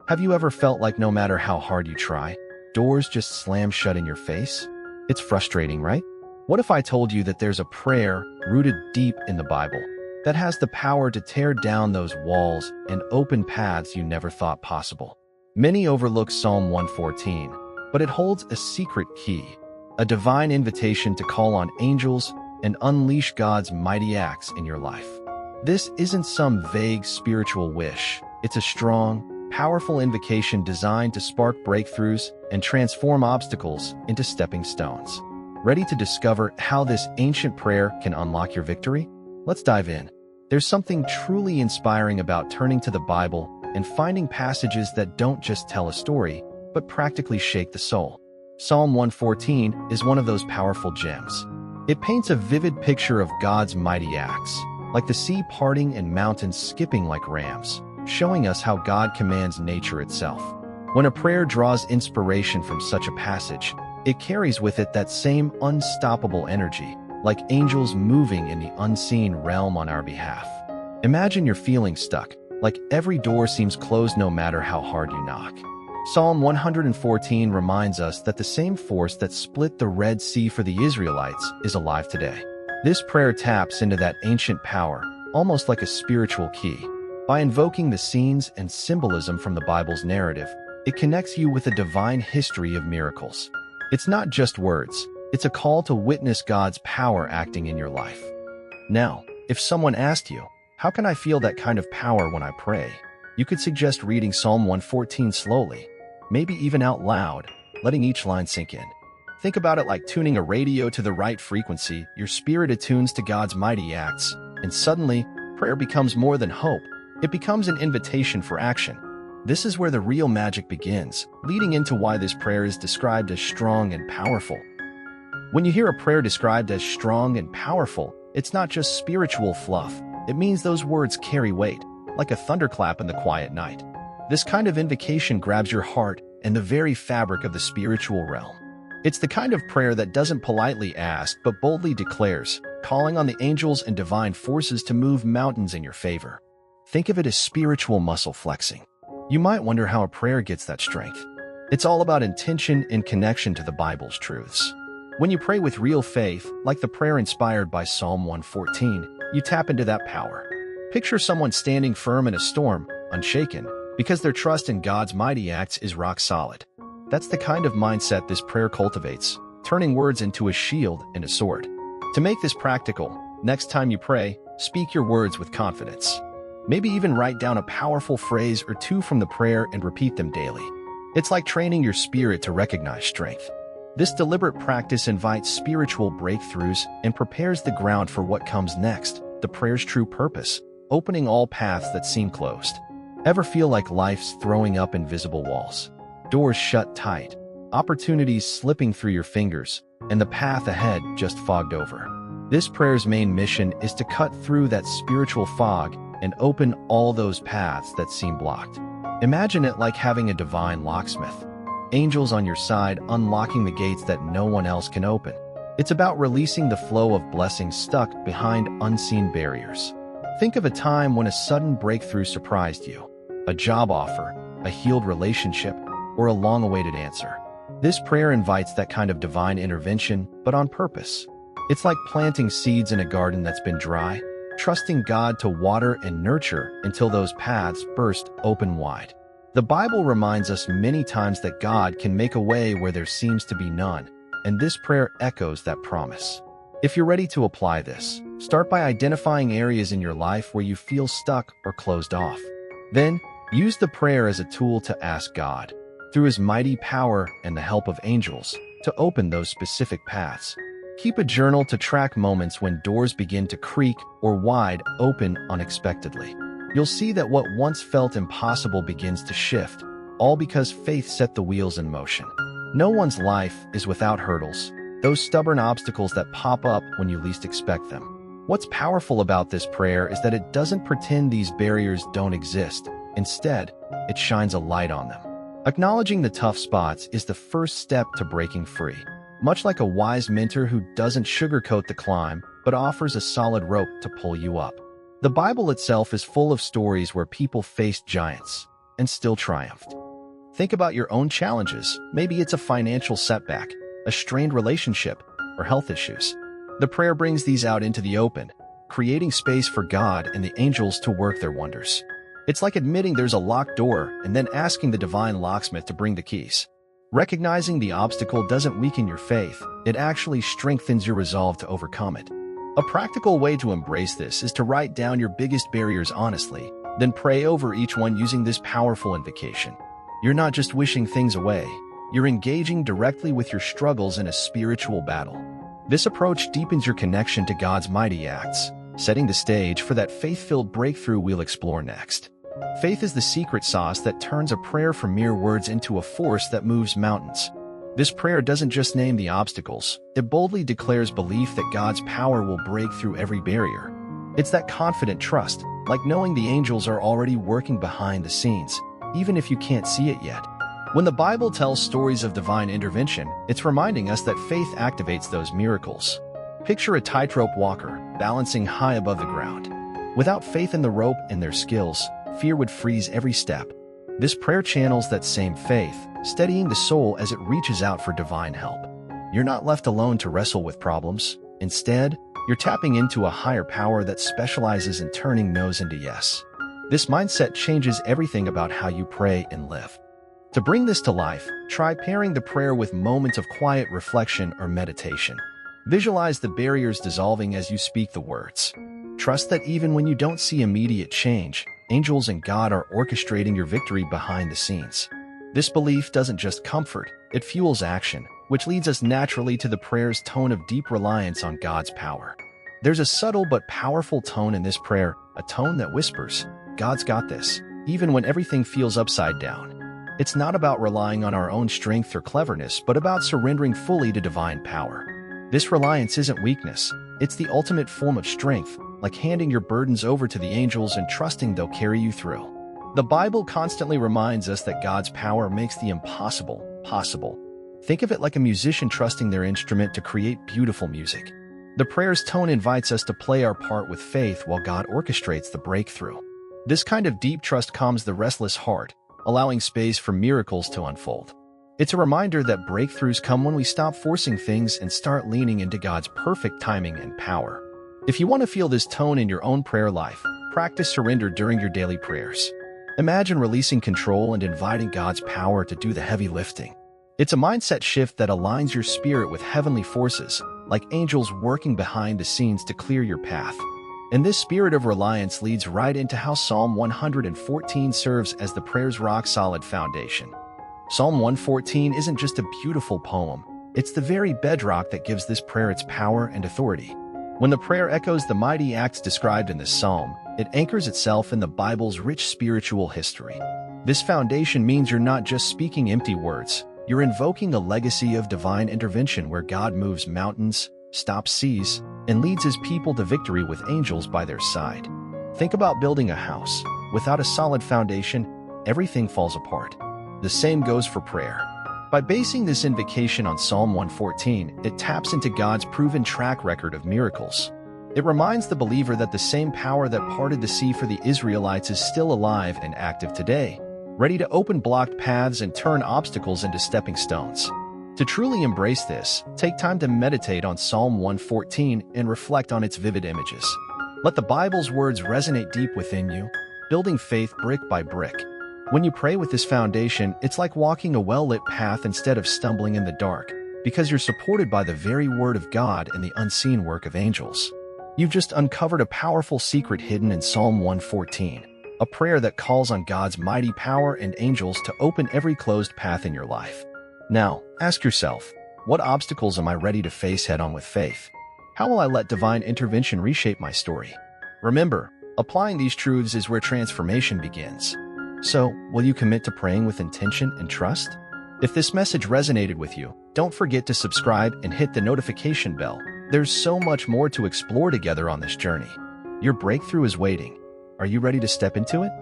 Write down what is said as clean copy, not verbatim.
Have you ever felt like no matter how hard you try, doors just slam shut in your face? It's frustrating, right? What if I told you that there's a prayer rooted deep in the Bible that has the power to tear down those walls and open paths you never thought possible? Many overlook Psalm 114, but it holds a secret key, a divine invitation to call on angels and unleash God's mighty acts in your life. This isn't some vague spiritual wish. It's a strong, powerful invocation designed to spark breakthroughs and transform obstacles into stepping stones. Ready to discover how this ancient prayer can unlock your victory? Let's dive in. There's something truly inspiring about turning to the Bible and finding passages that don't just tell a story, but practically shake the soul. Psalm 114 is one of those powerful gems. It paints a vivid picture of God's mighty acts, like the sea parting and mountains skipping like rams, showing us how God commands nature itself. When a prayer draws inspiration from such a passage, it carries with it that same unstoppable energy, like angels moving in the unseen realm on our behalf. Imagine you're feeling stuck, like every door seems closed no matter how hard you knock. Psalm 114 reminds us that the same force that split the Red Sea for the Israelites is alive today. This prayer taps into that ancient power, almost like a spiritual key. By invoking the scenes and symbolism from the Bible's narrative, it connects you with a divine history of miracles. It's not just words, it's a call to witness God's power acting in your life. Now, if someone asked you, how can I feel that kind of power when I pray? You could suggest reading Psalm 114 slowly, maybe even out loud, letting each line sink in. Think about it like tuning a radio to the right frequency. Your spirit attunes to God's mighty acts, and suddenly, prayer becomes more than hope. It becomes an invitation for action. This is where the real magic begins, leading into why this prayer is described as strong and powerful. When you hear a prayer described as strong and powerful, it's not just spiritual fluff. It means those words carry weight, like a thunderclap in the quiet night. This kind of invocation grabs your heart and the very fabric of the spiritual realm. It's the kind of prayer that doesn't politely ask but boldly declares, calling on the angels and divine forces to move mountains in your favor. Think of it as spiritual muscle flexing. You might wonder how a prayer gets that strength. It's all about intention and connection to the Bible's truths. When you pray with real faith, like the prayer inspired by Psalm 114, you tap into that power. Picture someone standing firm in a storm, unshaken, because their trust in God's mighty acts is rock solid. That's the kind of mindset this prayer cultivates, turning words into a shield and a sword. To make this practical, next time you pray, speak your words with confidence. Maybe even write down a powerful phrase or two from the prayer and repeat them daily. It's like training your spirit to recognize strength. This deliberate practice invites spiritual breakthroughs and prepares the ground for what comes next, the prayer's true purpose, opening all paths that seem closed. Ever feel like life's throwing up invisible walls? Doors shut tight, opportunities slipping through your fingers, and the path ahead just fogged over. This prayer's main mission is to cut through that spiritual fog and open all those paths that seem blocked. Imagine it like having a divine locksmith. Angels on your side unlocking the gates that no one else can open. It's about releasing the flow of blessings stuck behind unseen barriers. Think of a time when a sudden breakthrough surprised you. A job offer, a healed relationship, or a long-awaited answer. This prayer invites that kind of divine intervention, but on purpose. It's like planting seeds in a garden that's been dry, trusting God to water and nurture until those paths burst open wide. The Bible reminds us many times that God can make a way where there seems to be none, and this prayer echoes that promise. If you're ready to apply this, start by identifying areas in your life where you feel stuck or closed off. Then, use the prayer as a tool to ask God, through His mighty power and the help of angels, to open those specific paths. Keep a journal to track moments when doors begin to creak or wide open unexpectedly. You'll see that what once felt impossible begins to shift, all because faith set the wheels in motion. No one's life is without hurdles, those stubborn obstacles that pop up when you least expect them. What's powerful about this prayer is that it doesn't pretend these barriers don't exist. Instead, it shines a light on them. Acknowledging the tough spots is the first step to breaking free. Much like a wise mentor who doesn't sugarcoat the climb, but offers a solid rope to pull you up. The Bible itself is full of stories where people faced giants, and still triumphed. Think about your own challenges. Maybe it's a financial setback, a strained relationship, or health issues. The prayer brings these out into the open, creating space for God and the angels to work their wonders. It's like admitting there's a locked door and then asking the divine locksmith to bring the keys. Recognizing the obstacle doesn't weaken your faith, it actually strengthens your resolve to overcome it. A practical way to embrace this is to write down your biggest barriers honestly, then pray over each one using this powerful invocation. You're not just wishing things away, you're engaging directly with your struggles in a spiritual battle. This approach deepens your connection to God's mighty acts, setting the stage for that faith-filled breakthrough we'll explore next. Faith is the secret sauce that turns a prayer from mere words into a force that moves mountains. This prayer doesn't just name the obstacles, it boldly declares belief that God's power will break through every barrier. It's that confident trust, like knowing the angels are already working behind the scenes, even if you can't see it yet. When the Bible tells stories of divine intervention, it's reminding us that faith activates those miracles. Picture a tightrope walker, balancing high above the ground. Without faith in the rope and their skills, fear would freeze every step. This prayer channels that same faith, steadying the soul as it reaches out for divine help. You're not left alone to wrestle with problems. Instead, you're tapping into a higher power that specializes in turning no's into yes. This mindset changes everything about how you pray and live. To bring this to life, try pairing the prayer with moments of quiet reflection or meditation. Visualize the barriers dissolving as you speak the words. Trust that even when you don't see immediate change, angels and God are orchestrating your victory behind the scenes. This belief doesn't just comfort, it fuels action, which leads us naturally to the prayer's tone of deep reliance on God's power. There's a subtle but powerful tone in this prayer, a tone that whispers, "God's got this," even when everything feels upside down. It's not about relying on our own strength or cleverness, but about surrendering fully to divine power. This reliance isn't weakness, it's the ultimate form of strength, like handing your burdens over to the angels and trusting they'll carry you through. The Bible constantly reminds us that God's power makes the impossible possible. Think of it like a musician trusting their instrument to create beautiful music. The prayer's tone invites us to play our part with faith while God orchestrates the breakthrough. This kind of deep trust calms the restless heart, allowing space for miracles to unfold. It's a reminder that breakthroughs come when we stop forcing things and start leaning into God's perfect timing and power. If you want to feel this tone in your own prayer life, practice surrender during your daily prayers. Imagine releasing control and inviting God's power to do the heavy lifting. It's a mindset shift that aligns your spirit with heavenly forces, like angels working behind the scenes to clear your path. And this spirit of reliance leads right into how Psalm 114 serves as the prayer's rock-solid foundation. Psalm 114 isn't just a beautiful poem, it's the very bedrock that gives this prayer its power and authority. When the prayer echoes the mighty acts described in this psalm, it anchors itself in the Bible's rich spiritual history. This foundation means you're not just speaking empty words, you're invoking a legacy of divine intervention where God moves mountains, stops seas, and leads his people to victory with angels by their side. Think about building a house. Without a solid foundation, everything falls apart. The same goes for prayer. By basing this invocation on Psalm 114, it taps into God's proven track record of miracles. It reminds the believer that the same power that parted the sea for the Israelites is still alive and active today, ready to open blocked paths and turn obstacles into stepping stones. To truly embrace this, take time to meditate on Psalm 114 and reflect on its vivid images. Let the Bible's words resonate deep within you, building faith brick by brick. When you pray with this foundation, it's like walking a well-lit path instead of stumbling in the dark, because you're supported by the very word of God and the unseen work of angels. You've just uncovered a powerful secret hidden in Psalm 114, a prayer that calls on God's mighty power and angels to open every closed path in your life. Now, ask yourself, what obstacles am I ready to face head-on with faith? How will I let divine intervention reshape my story? Remember, applying these truths is where transformation begins. So, will you commit to praying with intention and trust? If this message resonated with you, don't forget to subscribe and hit the notification bell. There's so much more to explore together on this journey. Your breakthrough is waiting. Are you ready to step into it?